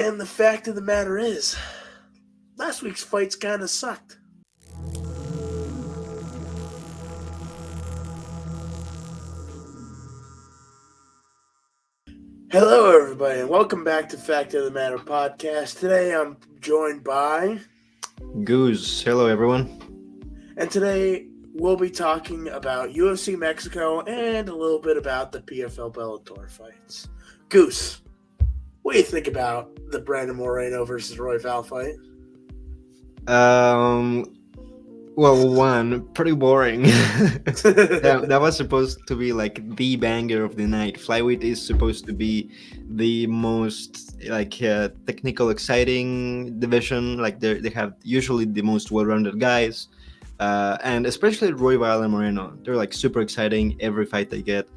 And the fact of the matter is, last week's fights kind of sucked. Hello, everybody, and welcome back to Fact of the Matter podcast. Today, I'm joined by Goose. Hello, everyone. And today, we'll be talking about UFC Mexico and a little bit about the PFL Bellator fights. Goose, what do you think about the Brandon Moreno versus Royval fight? Well, one, pretty boring. that was supposed to be like the banger of the night. Flyweight is supposed to be the most technical, exciting division. Like they have usually the most well-rounded guys, and especially Royval and Moreno. They're like super exciting every fight they get.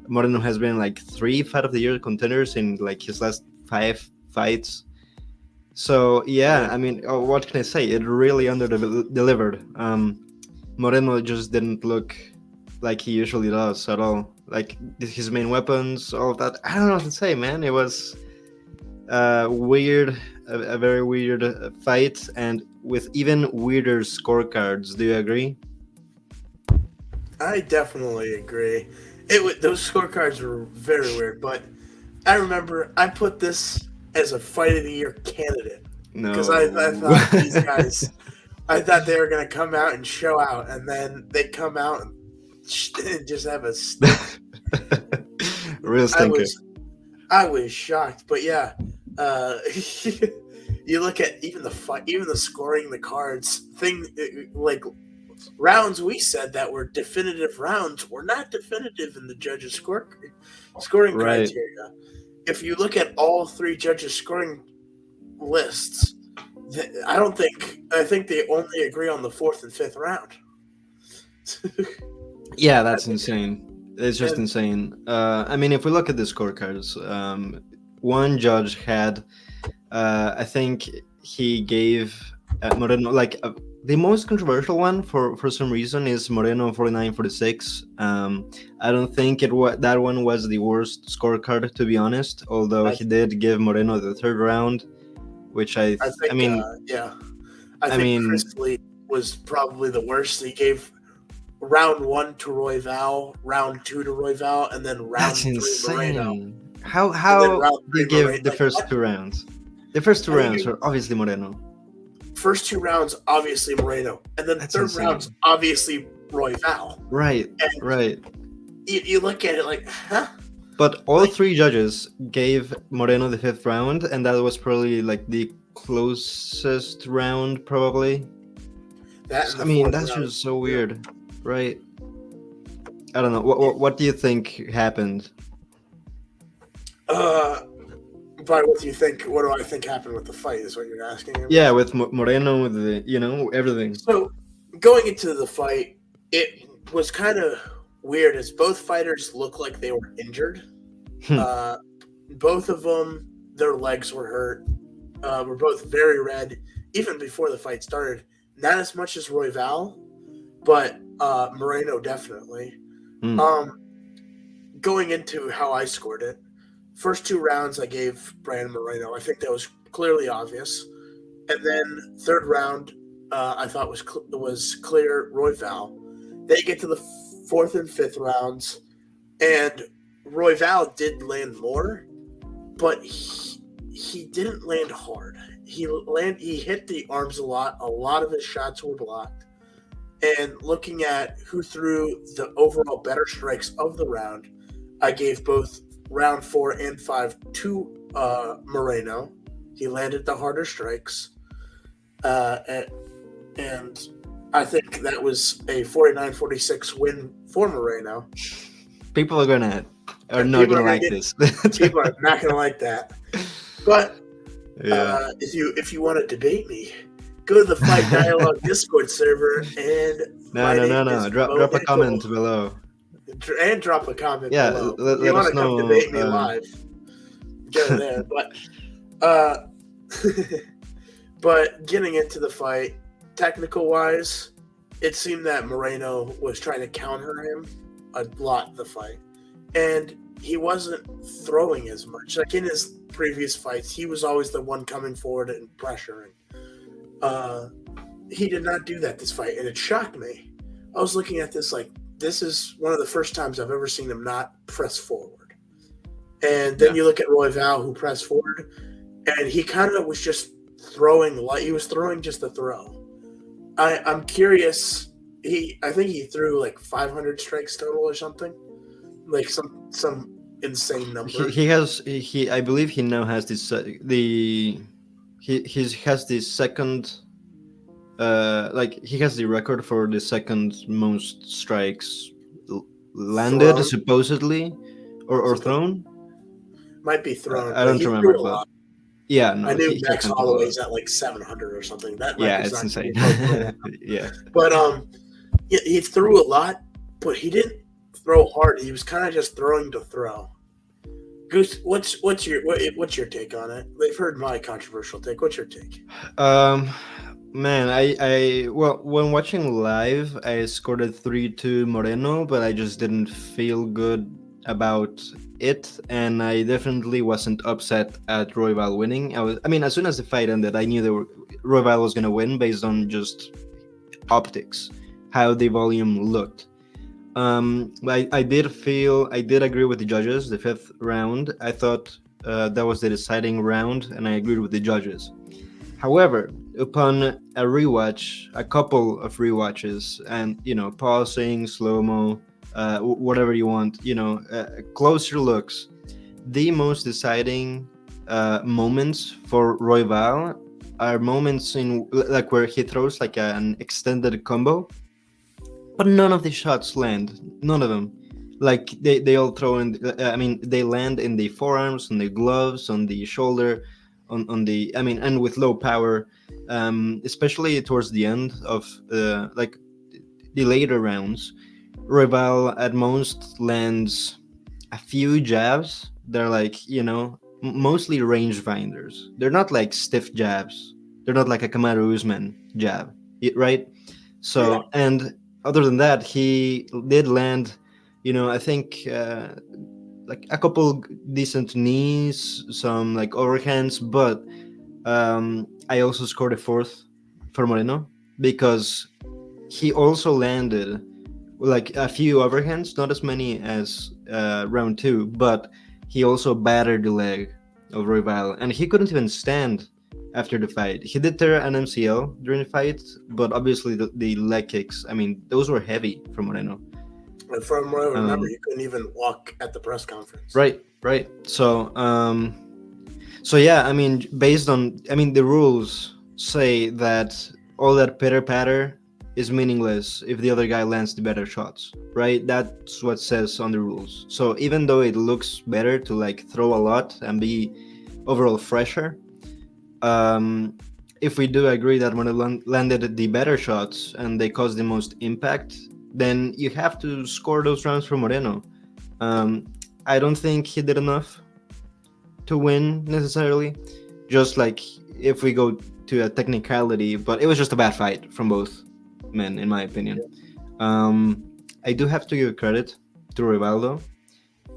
Moreno has been like 3 Fight of the Year contenders in like his last 5 fights. So yeah, I mean, what can I say? It really under-delivered. Moreno just didn't look like he usually does at all. Like his main weapons, all of that. I don't know what to say, man. It was weird, a very weird fight, and with even weirder scorecards. Do you agree? I definitely agree. Those scorecards were very weird, but I remember I put this as a Fight of the Year candidate. No. Because I thought these guys, I thought they were going to come out and show out, and then they come out and just have a stink. Real stinker. I was shocked, but yeah, you look at even the fight, even the scoring, the cards, like rounds we said that were definitive rounds were not definitive in the judges' scoring criteria. If you look at all 3 judges' scoring lists, I think they only agree on the 4th and 5th round. Yeah, that's insane. It's just insane. I mean, if we look at the scorecards, one judge had, I think he gave Moreno, the most controversial one for some reason is Moreno 49-46. I don't think that one was the worst scorecard, to be honest, although he did give Moreno the 3rd round, which I think Chris Lee was probably the worst. He gave round 1 to Royval, round 2 to Royval, and then round 3 Moreno. How they give the first 2 rounds? The first 2 rounds are obviously Moreno. First 2 rounds, obviously Moreno, and then third rounds, obviously Royval. Right. You look at it like, huh? But all 3 judges gave Moreno the 5th round, and that was probably like the closest round, probably. That's just so weird, right? I don't know. What do you think happened? But what do you think? What do I think happened with the fight? Is what you're asking him? Yeah, with Moreno, with the everything. So going into the fight, it was kind of weird as both fighters looked like they were injured. Both of them, their legs were hurt. Were both very red, even before the fight started. Not as much as Royval, but Moreno definitely. Going into how I scored it, first 2 rounds I gave Brandon Moreno. I think that was clearly obvious. And then 3rd round, I thought was clear Royval. They get to the 4th and 5th rounds, and Royval did land more, but he didn't land hard. He hit the arms a lot. A lot of his shots were blocked. And looking at who threw the overall better strikes of the round, I gave both round 4 and 5 to Moreno. He landed the harder strikes. And I think that was a 49-46 win for Moreno. People are not gonna like this. People are not gonna like that. But if you want to debate me, go to the Fight Dialogue Discord server and no. Drop a comment below. And drop a comment below. Let you want to come debate me live, go there. But getting into the fight, technical wise, it seemed that Moreno was trying to counter him a lot in the fight. and he wasn't throwing as much. Like in his previous fights, he was always the one coming forward and pressuring. He did not do that this fight, and it shocked me. I was looking at this like, this is one of the first times I've ever seen him not press forward. And then you look at Royval, who pressed forward, and he kind of was just throwing light. He was throwing just a throw. I'm curious. I think he threw like 500 strikes total or something, like some insane number. I believe he now has this he has the second like he has the record for the second most strikes landed, Thrown. supposedly, or thrown. Might be thrown. I don't remember, but yeah, no, I knew he Max hasn't Holloway's at like 700 or something. That yeah, it's insane. Yeah, but he threw a lot, but he didn't throw hard. He was kind of just throwing to throw. Goose, what's your take on it? They've heard my controversial take. What's your take? Man, well, when watching live, I scored a 3-2 Moreno, but I just didn't feel good about it, and I definitely wasn't upset at Royval winning. I mean, as soon as the fight ended, I knew Royval was gonna win based on just optics, how the volume looked. I did agree with the judges. The fifth round, I thought that was the deciding round, and I agreed with the judges. However, upon a rewatch, a couple of rewatches, and pausing, slow mo, whatever you want, closer looks, the most deciding moments for Royval are moments in like where he throws like an extended combo, but none of the shots land. None of them. Like they all throw in. I mean, they land in the forearms, on the gloves, on the shoulder, on the. I mean, and with low power, especially towards the end of like the later rounds. Royval at most lands a few jabs. They're like mostly rangefinders. They're not like stiff jabs. They're not like a Kamaru Usman jab, right? So and other than that, he did land, I think like a couple decent knees, some like overhands, but I also scored a fourth for Moreno because he also landed like a few overhands, not as many as round two, but he also battered the leg of Royval, and he couldn't even stand after the fight. He did tear an MCL during the fight, but obviously the leg kicks, I mean, those were heavy from Moreno. And from what I remember, he couldn't even walk at the press conference. Right. So, yeah, I mean, the rules say that all that pitter patter is meaningless if the other guy lands the better shots, right? That's what says on the rules. So even though it looks better to like throw a lot and be overall fresher, if we do agree that when it landed the better shots and they caused the most impact, then you have to score those rounds for Moreno. I don't think he did enough to win necessarily, just like if we go to a technicality, but it was just a bad fight from both men, in my opinion. I do have to give credit to Rivaldo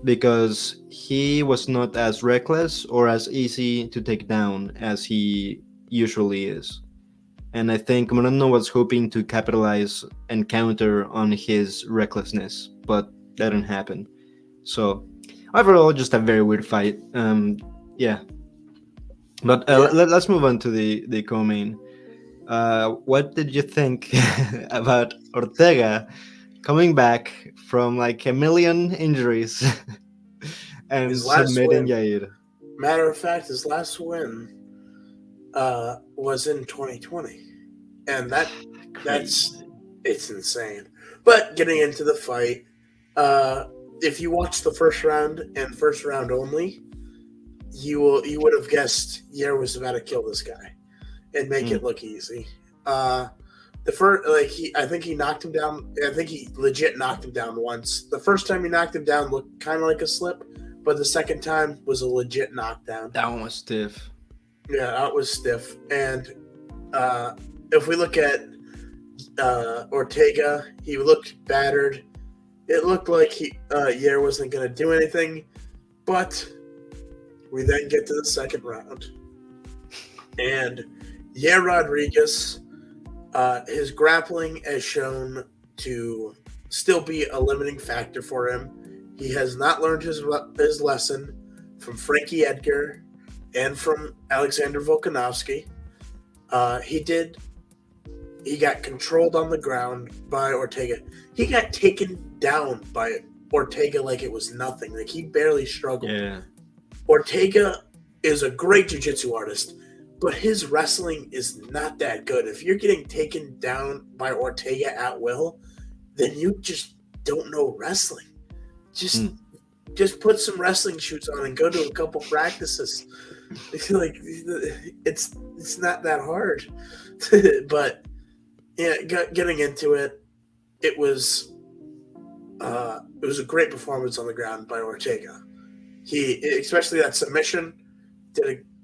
because he was not as reckless or as easy to take down as he usually is. And I think Moreno was hoping to capitalize and counter on his recklessness, but that didn't happen. So overall, just a very weird fight. Yeah. But let's move on to the co-main. What did you think about Ortega coming back from like a million injuries and submitting Yair? Matter of fact, his last win was in 2020, and it's insane. But getting into the fight, if you watch the first round and first round only, you would have guessed Yair was about to kill this guy and make it look easy. The first, I think he knocked him down. I think he legit knocked him down once. The first time he knocked him down looked kind of like a slip, but the second time was a legit knockdown. That one was stiff. Yeah, that was stiff. And if we look at Ortega, he looked battered. It looked like Yair wasn't going to do anything, but we then get to the second round. And Yair Rodriguez, his grappling has shown to still be a limiting factor for him. He has not learned his lesson from Frankie Edgar and from Alexander Volkanovski. He got controlled on the ground by Ortega. He got taken down by Ortega like it was nothing. Like, he barely struggled. Yeah. Ortega is a great jiu-jitsu artist, but his wrestling is not that good. If you're getting taken down by Ortega at will, then you just don't know wrestling. Just put some wrestling shoes on and go to a couple practices. Like, it's not that hard. But yeah, getting into it, it was a great performance on the ground by Ortega. He, especially that submission,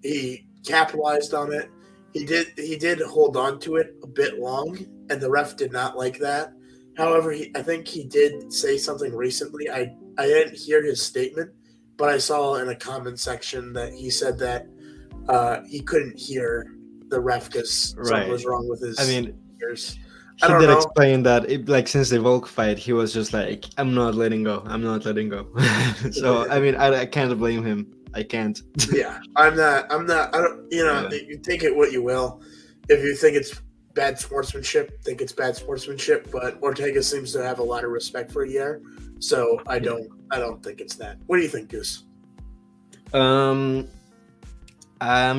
he capitalized on it. He did hold on to it a bit long, and the ref did not like that. However, I think he did say something recently. I didn't hear his statement, but I saw in a comment section that he said that he couldn't hear the ref because something was wrong with his ears. He did explain that, since the Volk fight, he was just like, I'm not letting go. So, I can't blame him. I can't. Yeah, I'm not, you take it what you will. If you think it's bad sportsmanship, it's bad sportsmanship, but Ortega seems to have a lot of respect for Yair, so I don't think it's that. What do you think, Goose? I'm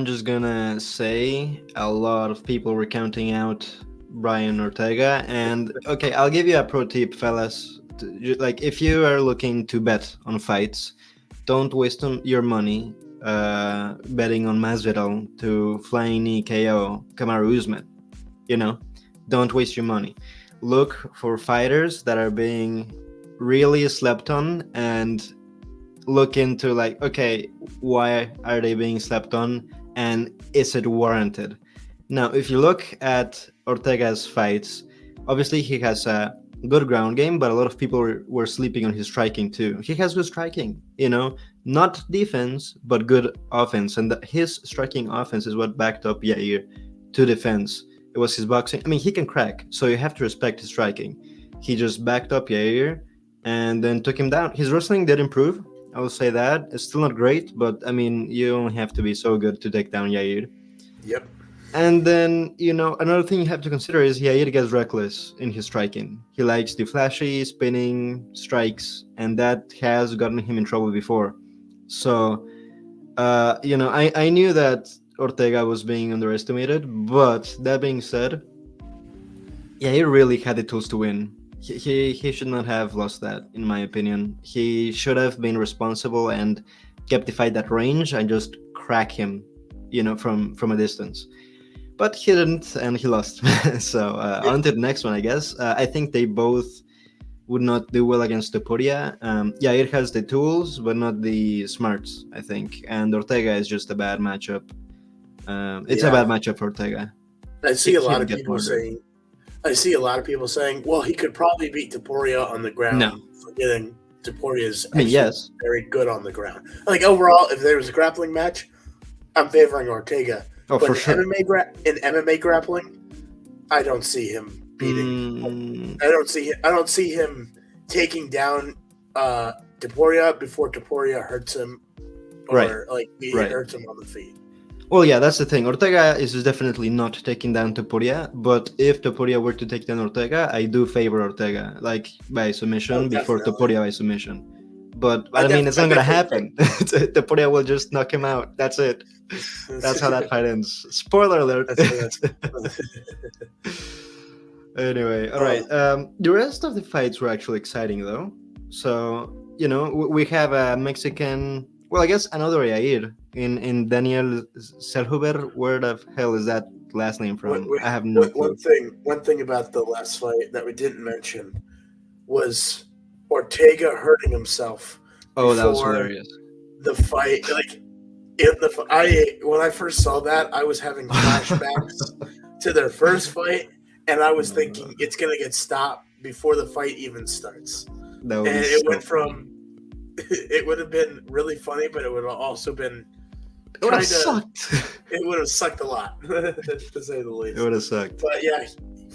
just gonna say a lot of people were counting out Brian Ortega, and okay, I'll give you a pro tip, fellas. If you are looking to bet on fights, don't waste your money betting on Masvidal to flying knee KO Kamaru Usman. Don't waste your money. Look for fighters that are being really slept on, and look into okay, why are they being slept on, and is it warranted? Now, if you look at Ortega's fights, obviously he has a good ground game, but a lot of people were sleeping on his striking too. He has good striking, not defense, but good offense. And his striking offense is what backed up Yair to defense. It was his boxing. He can crack, so you have to respect his striking. He just backed up Yair and then took him down. His wrestling did improve, I will say that. It's still not great, but you only have to be so good to take down Yair. Yep. And then, another thing you have to consider is Yair gets reckless in his striking. He likes the flashy, spinning strikes, and that has gotten him in trouble before. So, I knew that Ortega was being underestimated, but that being said, Yair really had the tools to win. He should not have lost that, in my opinion. He should have been responsible and kept the fight at range and just crack him, from a distance. But he didn't, and he lost. So on to the next one, I guess. I think they both would not do well against Topuria. Yair has the tools, but not the smarts, I think. And Ortega is just a bad matchup. It's a bad matchup for Ortega. I see a lot of people saying, well, he could probably beat Topuria on the ground. No. Forgetting Topuria's yes, very good on the ground. Overall, if there was a grappling match, I'm favoring Ortega. Oh, but for sure. In MMA grappling, I don't see him beating. I don't see him taking down Topuria before Topuria hurts him, or hurts him on the feet. Well, yeah, that's the thing. Ortega is definitely not taking down Topuria, but if Topuria were to take down Ortega, I do favor Ortega, by submission before Topuria by submission. But it's not gonna happen. Topuria will just knock him out. That's it. That's how that fight ends. Spoiler alert. Anyway, all right. The rest of the fights were actually exciting, though. So we have a Mexican. Well, I guess another Yair in Daniel Zellhuber. Where the hell is that last name from? I have no clue. One thing about the last fight that we didn't mention was Ortega hurting himself. Oh, that was hilarious. The fight, when I first saw that, I was having flashbacks to their first fight, and I was thinking it's gonna get stopped before the fight even starts. That would And be it so went funny. from it would have been really funny, but it would have also been It would have kind of sucked. it would have sucked a lot, to say the It least. would have sucked. But yeah,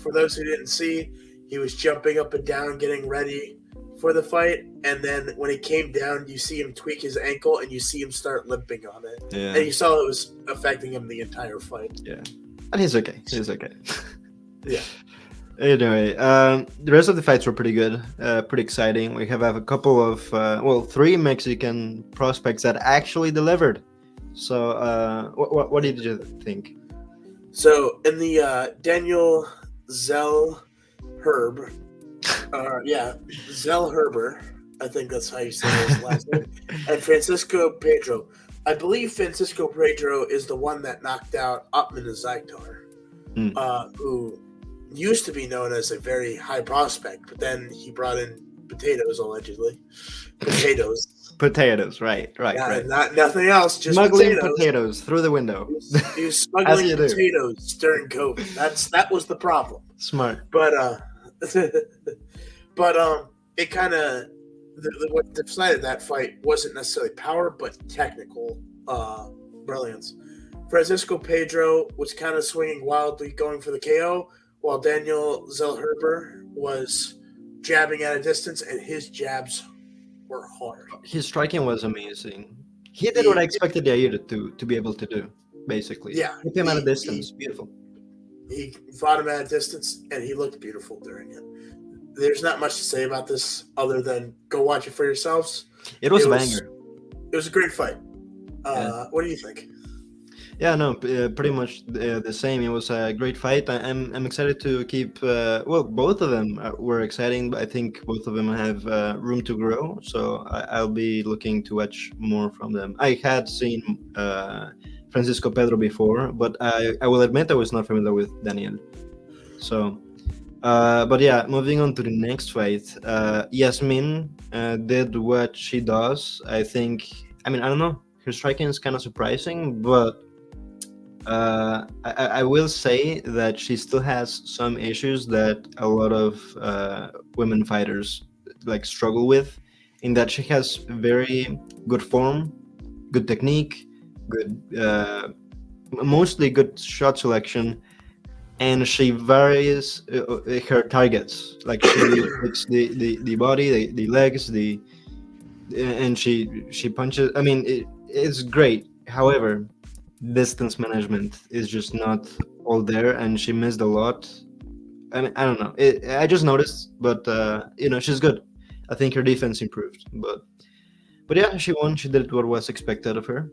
for those who didn't see, he was jumping up and down, getting ready for the fight, and then when he came down, you see him tweak his ankle, and you see him start limping on it, Yeah. and you saw it was affecting him the entire fight. Yeah. But he's okay. He's okay. Yeah. Anyway, the rest of the fights were pretty good, pretty exciting. We have a couple of, 3 Mexican prospects that actually delivered. So, what did you think? So in the Daniel Zellhuber, Zellhuber, I think that's how you say his last name, and Francisco Pedro. I believe Francisco Pedro is the one that knocked out Upman Azaitar, who used to be known as a very high prospect, but then he brought in potatoes, allegedly. Potatoes, right. Not nothing else, just smuggling potatoes through the window. He was smuggling potatoes during COVID. That was the problem. Smart. But it kind of what decided that fight wasn't necessarily power, but technical brilliance. Francisco Pedro was kind of swinging wildly, going for the KO, while Daniel Zellhuber was jabbing at a distance, and his jabs were hard. His striking was amazing. He did what I expected Yair to be able to do, basically. Yeah. Hit him at a distance. Beautiful. He fought him at a distance, and he looked beautiful during it. There's not much to say about this other than go watch it for yourselves. It was a banger. It was a great fight. Yeah. What do you think? Yeah, no, pretty much the same. It was a great fight. I'm excited to keep. Both of them were exciting, but I think both of them have room to grow. So I'll be looking to watch more from them. I had seen Francisco Pedro before, but I will admit I was not familiar with Daniel. So, but yeah, moving on to the next fight. Yasmin did what she does. I think. I mean, I don't know. Her striking is kind of surprising, but. I will say that she still has some issues that a lot of women fighters struggle with, in that she has very good form, good technique, good mostly good shot selection, and she varies her targets. Like she hits the body, the legs, and she punches. I mean, it's great. However, distance management is just not all there, and she missed a lot. I mean, I don't know. I just noticed, but she's good. I think her defense improved, but yeah, she won. She did what was expected of her.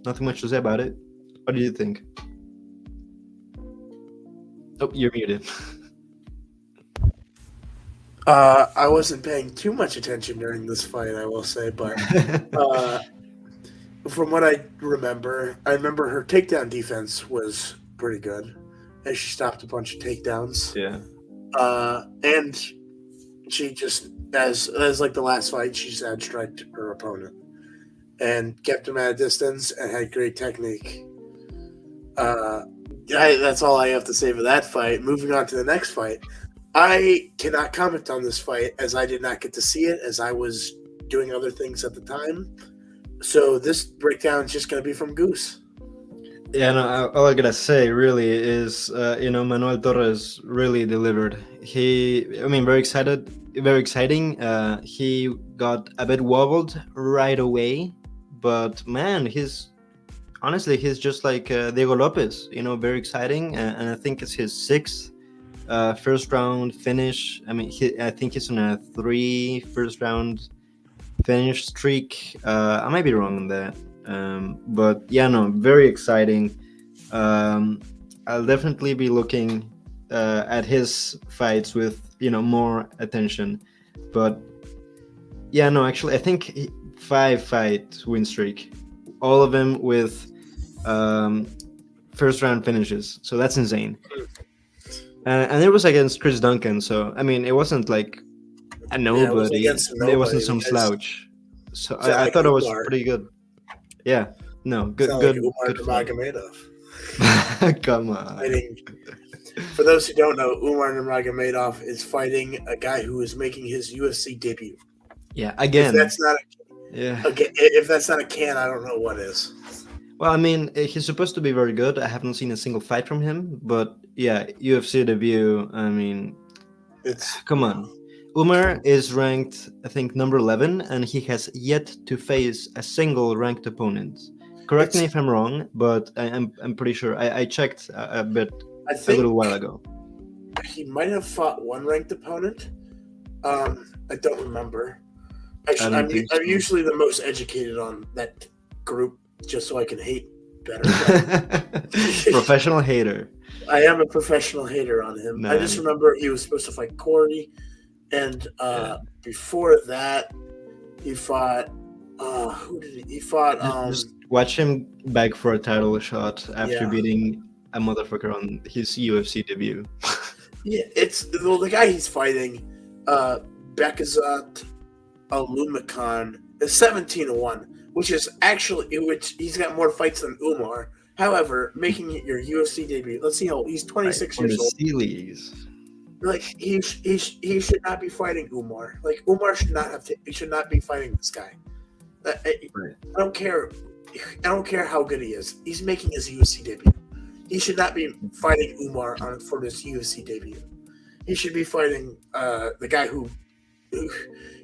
Nothing much to say about it. What do you think? Oh, you're muted. I wasn't paying too much attention during this fight, I will say, but from what I remember her takedown defense was pretty good, and she stopped a bunch of takedowns. Yeah. And she just, as like the last fight, she just outstriked her opponent and kept him at a distance and had great technique. That's all I have to say for that fight. Moving on to the next fight. I cannot comment on this fight as I did not get to see it, as I was doing other things at the time. So this breakdown is just going to be from Goose. Yeah, no, all I gotta say really is, Manuel Torres really delivered. Very exciting. He got a bit wobbled right away, but man, he's just like Diego Lopez, very exciting. And I think it's his 6th first round finish. I mean, I think he's on a 3 first round finish streak. I might be wrong on that, but yeah, no, very exciting. I'll definitely be looking at his fights with more attention. But yeah, no, actually, I think 5 fight win streak, all of them with first round finishes. So that's insane. And it was against Chris Duncan, so I mean, it wasn't like a nobody. It wasn't some slouch. So I thought it was pretty good. Yeah, no, good. Like good. Magomedov. Come on. For those who don't know, Umar Nurmagomedov is fighting a guy who is making his UFC debut. Yeah, If again. that's not Yeah. if that's not a can, I don't know what is. Well, I mean, he's supposed to be very good. I haven't seen a single fight from him, but yeah, UFC debut. I mean, It's come on. Umar is ranked, I think, number 11, and he has yet to face a single ranked opponent. Correct me if I'm wrong, but I'm pretty sure. I checked a bit I a think little while ago. he might have fought one ranked opponent. I don't remember. I don't I'm think so. usually the most educated on that group, just so I can hate better. Professional hater. I am a professional hater on him. I just Nice. remember he was supposed to fight Corey, and before that, he fought. Who did he fought? Just watch him beg for a title shot after Yeah. beating a motherfucker on his UFC debut. Yeah, it's the guy he's fighting, Bekazat Alumikhan, is 17-1, which is actually he's got more fights than Umar. However, making it your UFC debut, let's see how he's 26 From years the old. Sealies. Like he should not be fighting Umar. Like Umar should not have. He should not be fighting this guy. I don't care. I don't care how good he is. He's making his UFC debut. He should not be fighting Umar for this UFC debut. He should be fighting the guy who.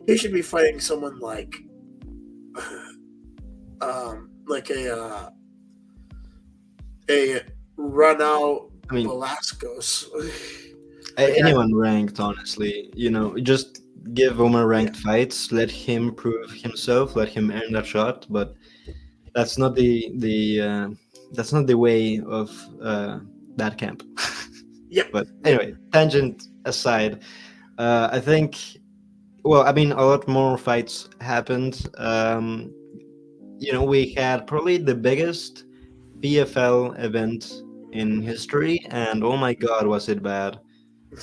He should be fighting someone like a Ronald Velasquez. Anyone ranked, honestly, just give Omar ranked fights, let him prove himself, let him earn that shot. But that's not that's not the way of that camp. Yep. But anyway, tangent aside, I think. Well, I mean, a lot more fights happened. We had probably the biggest PFL event in history, and oh my god, was it bad!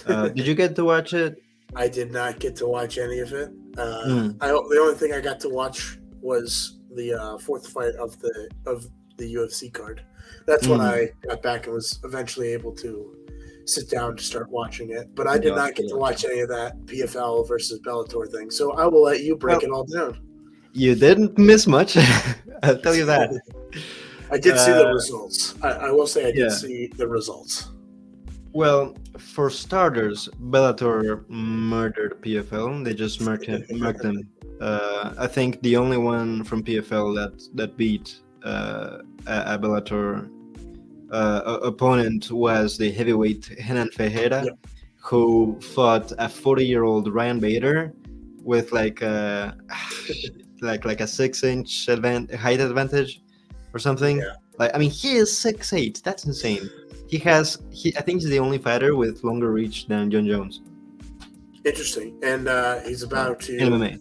Did you get to watch it? I did not get to watch any of it. The only thing I got to watch was the fourth fight of the UFC card. That's when I got back and was eventually able to sit down to start watching it. But I did not get to watch any of that PFL versus Bellator thing. So I will let you break it all down. You didn't miss much. I'll tell you that. I did see the results. I will say I did see the results. Well, for starters, Bellator murdered PFL. They just murked them. I think the only one from PFL that beat a Bellator opponent was the heavyweight Renan Ferreira, who fought a 40-year-old Ryan Bader with like a 6-inch height advantage or something. Yeah. He is 6'8". That's insane. I think he's the only fighter with longer reach than John Jones. Interesting. And he's about to MMA.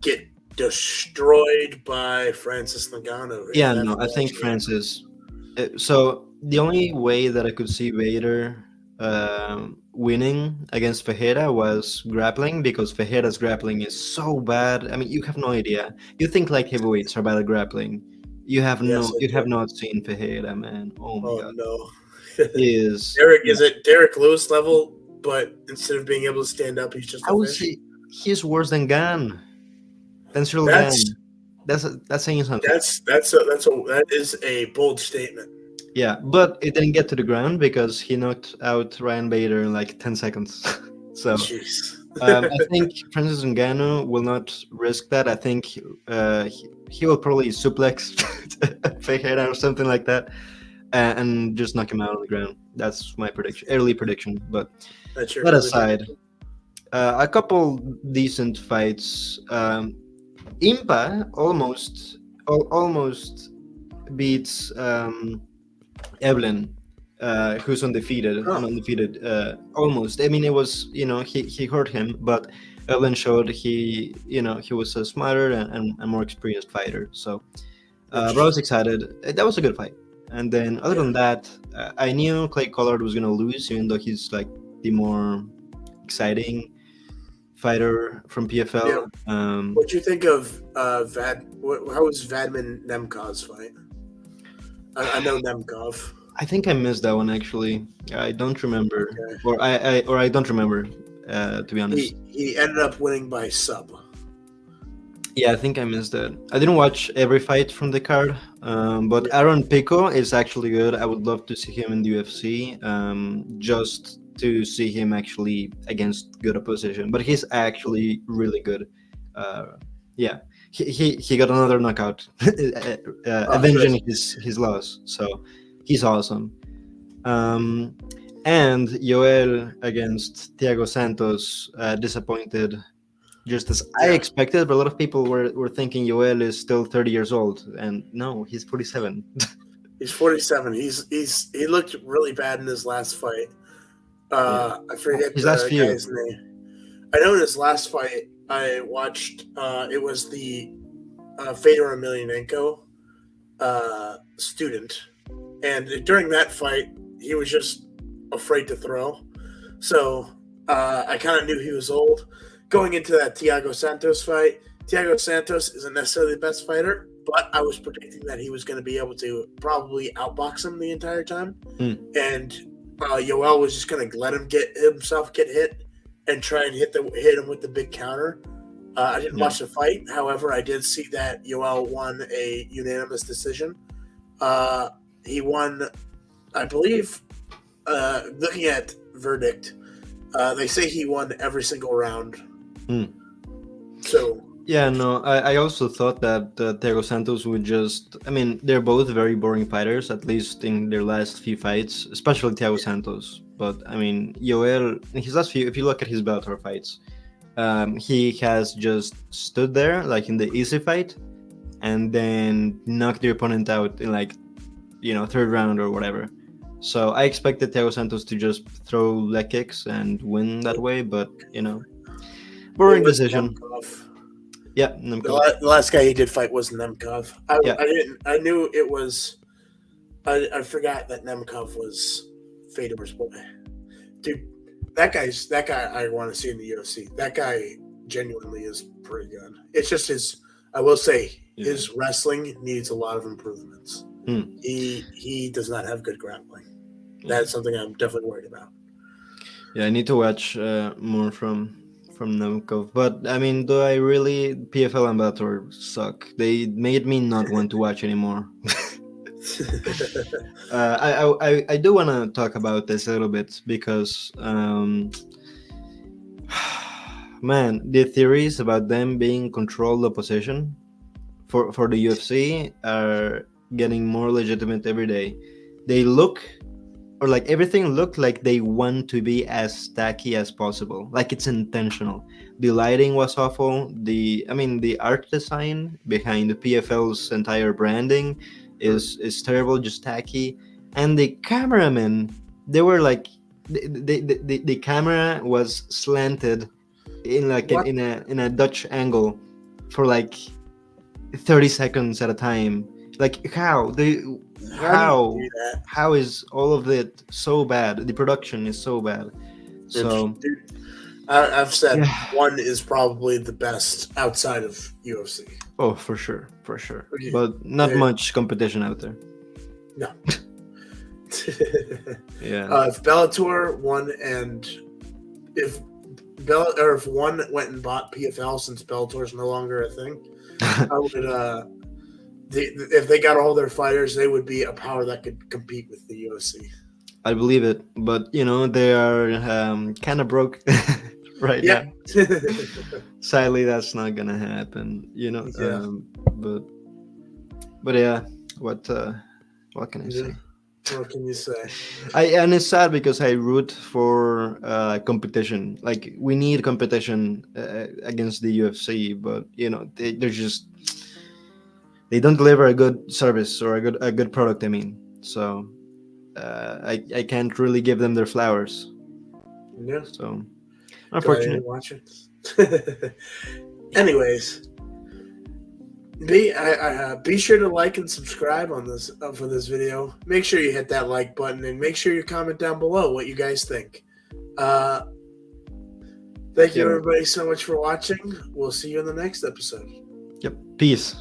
Get destroyed by Francis Ngannou. Yeah, no, I think Francis. So the only way that I could see Vader winning against Ferreira was grappling, because Ferreira's grappling is so bad. I mean, you have no idea. You think like heavyweights are bad at grappling. You have not seen Ferreira, man. Oh my god. No. Is it Derek Lewis level? But instead of being able to stand up, he's just. I would say he's worse than Gan. Than Cyril Gan. That's saying something. That is a bold statement. Yeah, but it didn't get to the ground because he knocked out Ryan Bader in like 10 seconds. So I think Francis Ngannou will not risk that. I think he will probably suplex Ferreira or something like that, and just knock him out on the ground. That's my prediction, early prediction. But that aside, a couple decent fights. Impa almost beats Evelyn, who's undefeated. Almost. I mean, it was, he hurt him, but Evelyn showed he was a smarter and more experienced fighter. So I was excited. That was a good fight. And then other than that, I knew Clay Collard was gonna lose, even though he's like the more exciting fighter from PFL. What do you think of how was Vadman Nemkov's fight? I know Nemkov. I think I missed that one actually. I don't remember, Okay. or I don't remember. To be honest. He ended up winning by sub. Yeah, I think I missed that. I didn't watch every fight from the card, but Yeah. Aaron Pico is actually good. I would love to see him in the UFC, just to see him actually against good opposition. But he's actually really good. Uh, yeah, he got another knockout, Oh, good. avenging his loss. So he's awesome. Um, and Yoel against Thiago Santos, disappointed just as I Yeah. expected, but a lot of people were thinking Yoel is still 30 years old, and no, he's 47. He's 47. He looked really bad in his last fight. Yeah, I forget his last the few. guy's name. I know in his last fight I watched. It was the Fedor Emelianenko student, and during that fight he was just afraid to throw. So I kind of knew he was old. Going into that Thiago Santos fight, Thiago Santos isn't necessarily the best fighter, but I was predicting that he was going to be able to probably outbox him the entire time. And Yoel was just going to let him get hit and try and hit him with the big counter. I didn't watch the fight. However, I did see that Yoel won a unanimous decision. He won, I believe, looking at verdict, they say he won every single round. So Yeah, no, I also thought that Thiago Santos would just. I mean, they're both very boring fighters, at least in their last few fights, especially Thiago Santos. But I mean, Yoel, in his last few, if you look at his Bellator fights, he has just stood there, like in the easy fight, and then knocked the opponent out in like, third round or whatever. So I expected Thiago Santos to just throw leg kicks and win that way, but boring decision. Nemkov. Yeah, The last guy he did fight was Nemkov. Yeah. I knew it was. I forgot that Nemkov was Fedor's boy. Dude, that guy I want to see in the UFC. That guy genuinely is pretty good. It's just I will say his wrestling needs a lot of improvements. He does not have good grappling. That's something I'm definitely worried about. Yeah, I need to watch more from Nemkov. But I mean, do I really? PFL and Bellator suck. They made me not want to watch anymore. I do want to talk about this a little bit because, man, the theories about them being controlled opposition for the UFC are getting more legitimate every day. They look, or like everything looked like they want to be as tacky as possible, like it's intentional. The lighting was awful. The art design behind the PFL's entire branding is terrible, just tacky. And the cameramen, they were like, the camera was slanted in like in a Dutch angle for like 30 seconds at a time. Like how is all of it so bad? The production is so bad. So dude, I've said one is probably the best outside of UFC. Oh, for sure, but not much competition out there. No. Yeah. If Bellator won, and if one went and bought PFL, since Bellator is no longer a thing, I would. If they got all their fighters, they would be a power that could compete with the UFC. I believe it, but they are kind of broke right now. Sadly, that's not gonna happen. But yeah, what can I say? What can you say? And it's sad because I root for competition. Like we need competition against the UFC, but they're just. They don't deliver a good service or a good product. I mean, so I can't really give them their flowers. Yeah. So unfortunate. Watch it. Anyways, be sure to like and subscribe on this for this video. Make sure you hit that like button and make sure you comment down below what you guys think. Thank you everybody so much for watching. We'll see you in the next episode. Yep. Peace.